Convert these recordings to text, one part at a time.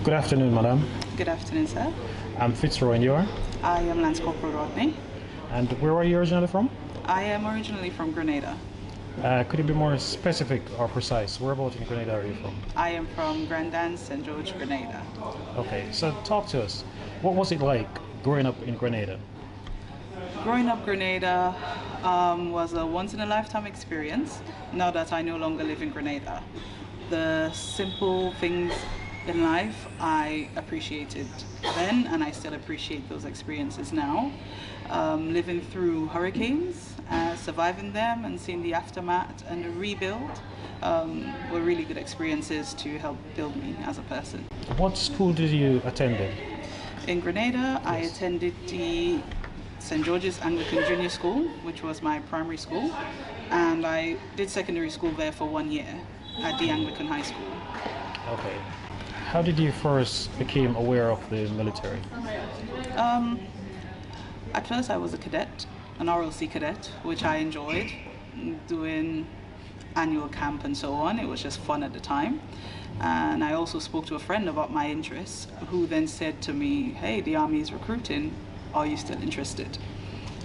Good afternoon, madam. Good afternoon, sir. I'm Fitzroy, and you are? I am Lance Corporal Rodney. And where are you originally from? I am originally from Grenada. Could you be more specific or precise? Whereabouts in Grenada are you from? I am from Grandan, St. George, Grenada. Okay, so talk to us. What was it like growing up in Grenada? Growing up Grenada was a once-in-a-lifetime experience, now that I no longer live in Grenada. The simple things in life I appreciated then, and I still appreciate those experiences now. Living through hurricanes, surviving them and seeing the aftermath and the rebuild were really good experiences to help build me as a person. What school did you attend? In Grenada, I attended the St. George's Anglican Junior School, which was my primary school, and I did secondary school there for 1 year at the Anglican High School. Okay. How did you first become aware of the military? At first I was a cadet, an RLC cadet, which I enjoyed, doing annual camp and so on. It was just fun at the time. And I also spoke to a friend about my interests, who then said to me, hey, the Army is recruiting, are you still interested?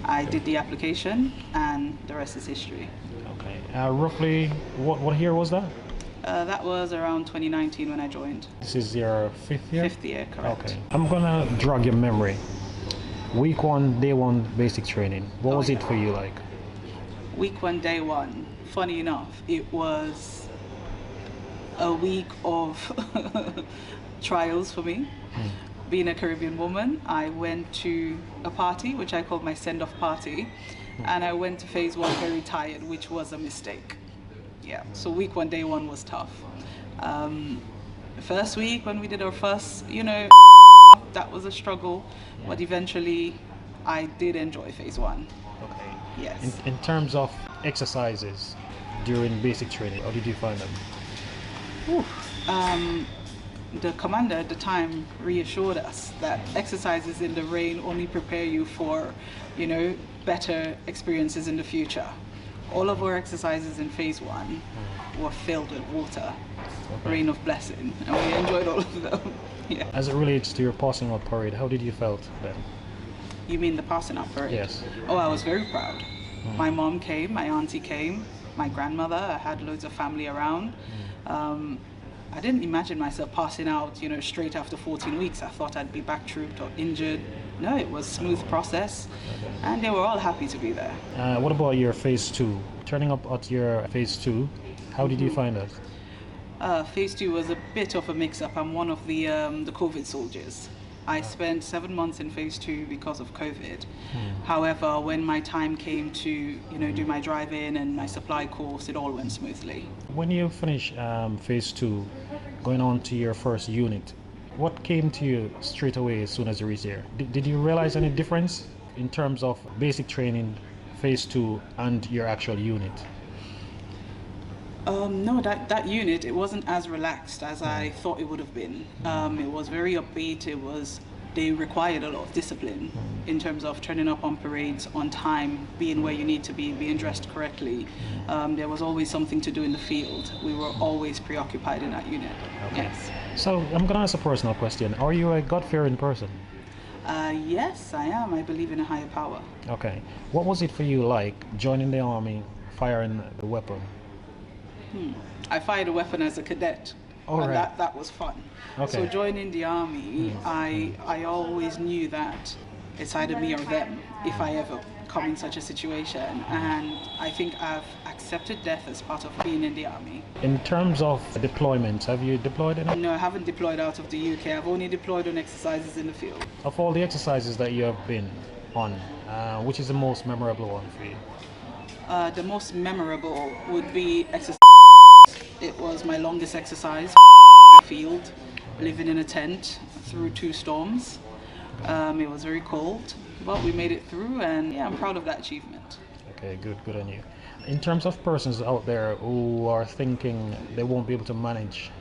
I did the application, and the rest is history. Okay. Roughly, what year was that? That was around 2019 when I joined. This is your fifth year? Fifth year, correct. Okay. I'm gonna drag your memory. Week 1, day 1 basic training. What was it for you like? Week 1, day 1. Funny enough, it was a week of trials for me. Being a Caribbean woman, I went to a party, which I called my send-off party, and I went to phase 1 very tired, which was a mistake. Yeah, so week 1, day 1 was tough. The first week when we did our first, that was a struggle, but eventually I did enjoy phase 1. Okay. Yes. In terms of exercises during basic training, how did you find them? The commander at the time reassured us that exercises in the rain only prepare you for, better experiences in the future. All of our exercises in phase 1 were filled with water, rain of blessing, and we enjoyed all of them. Yeah. As it relates to your passing out parade, how did you felt then? You mean the passing out parade? Yes. Oh, I was very proud. My mom came, my auntie came, my grandmother, I had loads of family around. I didn't imagine myself passing out, straight after 14 weeks. I thought I'd be back trooped or injured. No, it was a smooth process, and they were all happy to be there. What about your phase 2? Turning up at your phase 2, how did you find that? Phase 2 was a bit of a mix-up. I'm one of the COVID soldiers. I spent 7 months in phase 2 because of COVID. However, when my time came to, do my drive-in and my supply course, it all went smoothly. When you finish phase 2, going on to your first unit, what came to you straight away as soon as you reached there? Did you realize any difference in terms of basic training, phase 2, and your actual unit? No, that unit, it wasn't as relaxed as I thought it would have been. It was very upbeat. They required a lot of discipline in terms of turning up on parades on time, being where you need to be, being dressed correctly. There was always something to do in the field. We were always preoccupied in that unit. Okay. Yes. So I'm going to ask a personal question. Are you a God-fearing person? Yes, I am. I believe in a higher power. Okay. What was it for you like joining the Army, firing the weapon? I fired a weapon as a cadet. And that was fun. Okay. So joining the Army, I always knew that it's either me or them if I ever come in such a situation. And I think I've accepted death as part of being in the Army. In terms of deployments, have you deployed any? No, I haven't deployed out of the UK. I've only deployed on exercises in the field. Of all the exercises that you have been on, which is the most memorable one for you? The most memorable would be exercise. It was my longest exercise in the field, living in a tent through 2 storms. It was very cold, but we made it through, and yeah, I'm proud of that achievement. Okay, good on you. In terms of persons out there who are thinking they won't be able to manage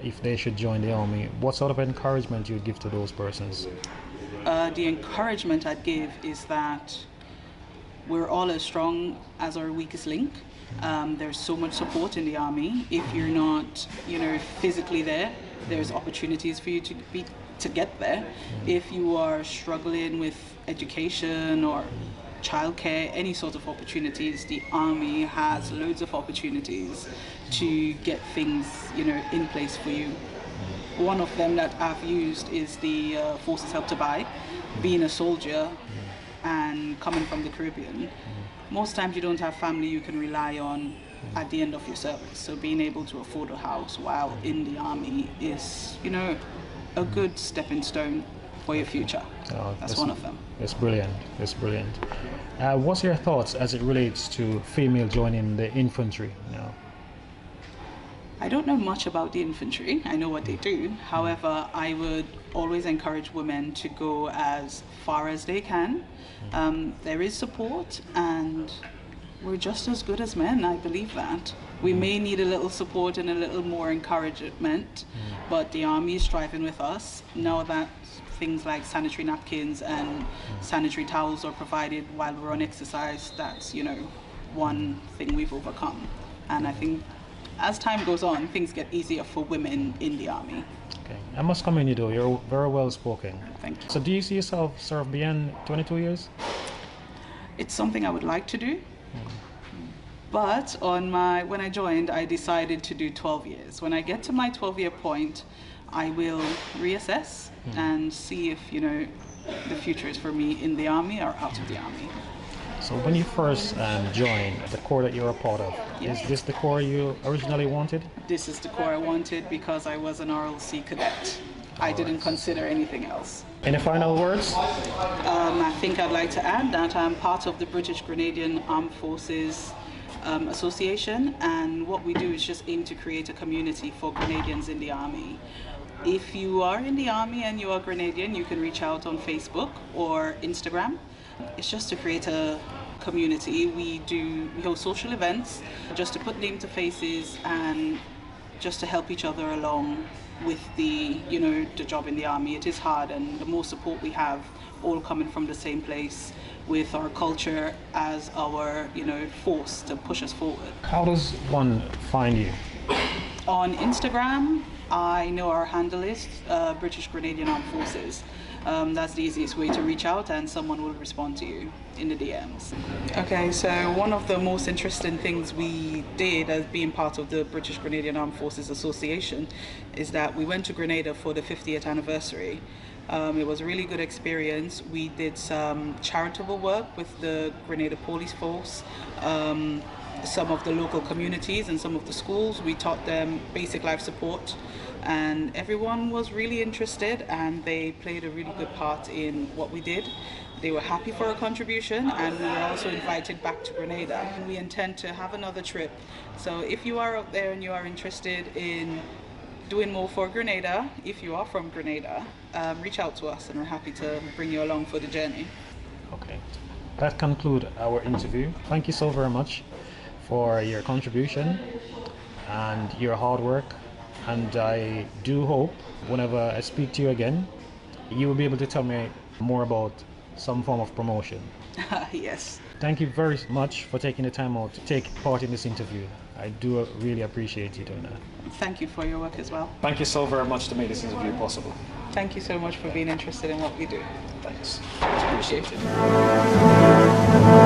if they should join the Army, what sort of encouragement you would give to those persons? The encouragement I'd give is that we're all as strong as our weakest link. There's so much support in the Army. If you're not, physically there, there's opportunities for you to get there. If you are struggling with education or childcare, any sort of opportunities, the Army has loads of opportunities to get things, in place for you. One of them that I've used is the Forces Help to Buy. Being a soldier and coming from the Caribbean, most times you don't have family you can rely on at the end of your service. So being able to afford a house while in the Army is, a good stepping stone for your future. That's one of them. It's brilliant. It's brilliant. What's your thoughts as it relates to female joining the infantry now? I don't know much about the infantry. I know what they do. However, I would always encourage women to go as far as they can. There is support, and we're just as good as men. I believe that. We may need a little support and a little more encouragement, but the Army is striving with us. Now that things like sanitary napkins and sanitary towels are provided while we're on exercise, that's, one thing we've overcome. And I think as time goes on, things get easier for women in the Army. Okay. I must commend you though, you're very well spoken. Thank you. So do you see yourself serve beyond 22 years? It's something I would like to do. But when I joined, I decided to do 12 years. When I get to my 12-year point, I will reassess and see if, the future is for me in the Army or out of the Army. So when you first joined the corps that you're a part of, yes. Is this the corps you originally wanted? This is the corps I wanted because I was an RLC cadet. I didn't consider anything else. Any final words? I think I'd like to add that I'm part of the British Grenadian Armed Forces Association, and what we do is just aim to create a community for Grenadians in the Army. If you are in the Army and you are Grenadian, you can reach out on Facebook or Instagram. It's just to create a community. We host social events just to put name to faces and just to help each other along with the job in the Army. It is hard, and the more support we have, all coming from the same place, with our culture as our force to push us forward. How does one find you? On Instagram, I know our handle is British Grenadian Armed Forces. That's the easiest way to reach out, and someone will respond to you in the DMs. Okay, so one of the most interesting things we did as being part of the British Grenadian Armed Forces Association is that we went to Grenada for the 50th anniversary. It was a really good experience. We did some charitable work with the Grenada Police Force, some of the local communities and some of the schools. We taught them basic life support, and everyone was really interested, and they played a really good part in what we did. They were happy for our contribution, and we were also invited back to Grenada. We intend to have another trip. So if you are out there and you are interested in doing more for Grenada, if you are from Grenada, reach out to us, and we're happy to bring you along for the journey. Okay, that concludes our interview. Thank you so very much for your contribution and your hard work, and I do hope whenever I speak to you again, you will be able to tell me more about some form of promotion. Yes. Thank you very much for taking the time out to take part in this interview. I do really appreciate you doing that. Thank you for your work as well. Thank you so very much to make this interview possible. Thank you so much for being interested in what we do. Thanks. Appreciate it.